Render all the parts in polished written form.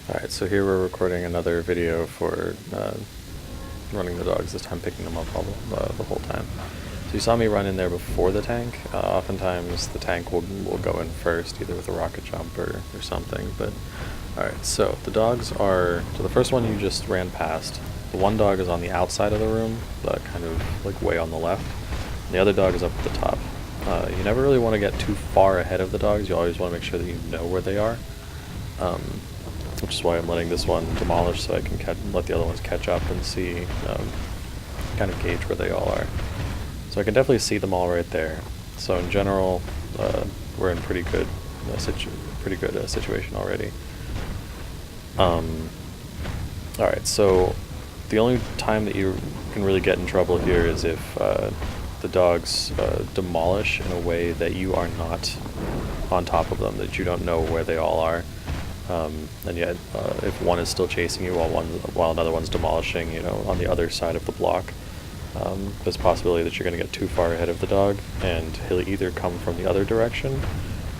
Alright, so here we're recording another video for running the dogs, this time picking them up the whole time. So you saw me run in there before the tank. Oftentimes the tank will go in first, either with a rocket jump or something. But alright, so the dogs are, so the first one you just ran past, the one dog is on the outside of the room, kind of like way on the left, and the other dog is up at the top. You never really want to get too far ahead of the dogs, you always want to make sure that you know where they are. Which is why I'm letting this one demolish so I can let the other ones catch up and see, kind of gauge where they all are. So I can definitely see them all right there. So in general, we're in pretty good situation already. Alright, so the only time that you can really get in trouble here is if the dogs demolish in a way that you are not on top of them, that you don't know where they all are. And yet, if one is still chasing you while another one's demolishing, on the other side of the block, there's a possibility that you're going to get too far ahead of the dog, and he'll either come from the other direction,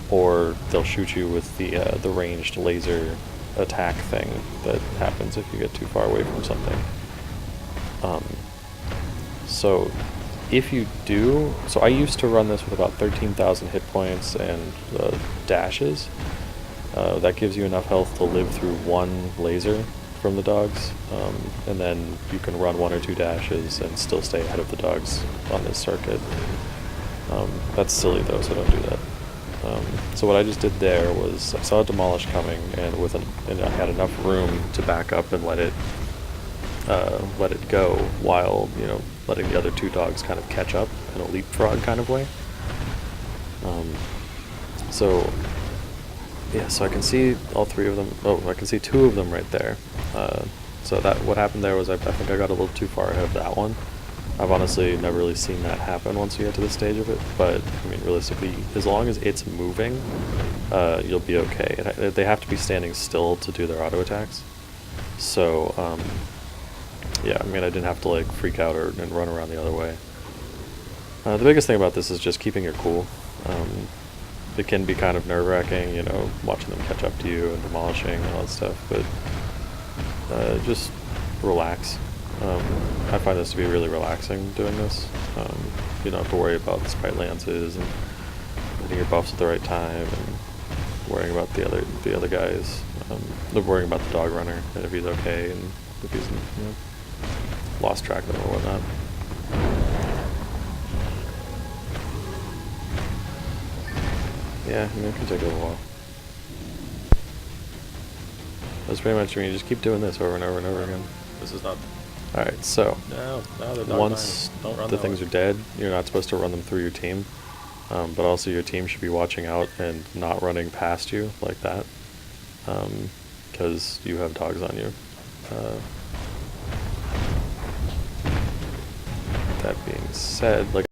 or they'll shoot you with the ranged laser attack thing that happens if you get too far away from something. So if you do, so I used to run this with about 13,000 hit points and dashes. That gives you enough health to live through one laser from the dogs, and then you can run 1 or 2 dashes and still stay ahead of the dogs on this circuit. That's silly though, so don't do that. So what I just did there was I saw a demolish coming, and I had enough room to back up and let it go while letting the other 2 dogs kind of catch up in a leapfrog kind of way. So I can see all 3 of them. Oh, I can see 2 of them right there. So what happened there was I think I got a little too far ahead of that one. I've honestly never really seen that happen once you get to the stage of it, but I mean, realistically, as long as it's moving, you'll be okay. They have to be standing still to do their auto attacks. So, yeah, I mean, I didn't have to like freak out and run around the other way. The biggest thing about this is just keeping your cool. It can be kind of nerve-wracking, watching them catch up to you and demolishing and all that stuff, but just relax. I find this to be really relaxing doing this. You don't have to worry about the sprite lances and hitting your buffs at the right time and worrying about the other guys. Worrying about the dog runner and if he's okay and if he's lost track of them or whatnot. Yeah, it can take a little while. That's pretty much, you just keep doing this over and over and over again. This is not... Alright, so, No, they're not once the things are dead, you're not supposed to run them through your team. But also your team should be watching out and not running past you like that. Because you have dogs on you. That being said, like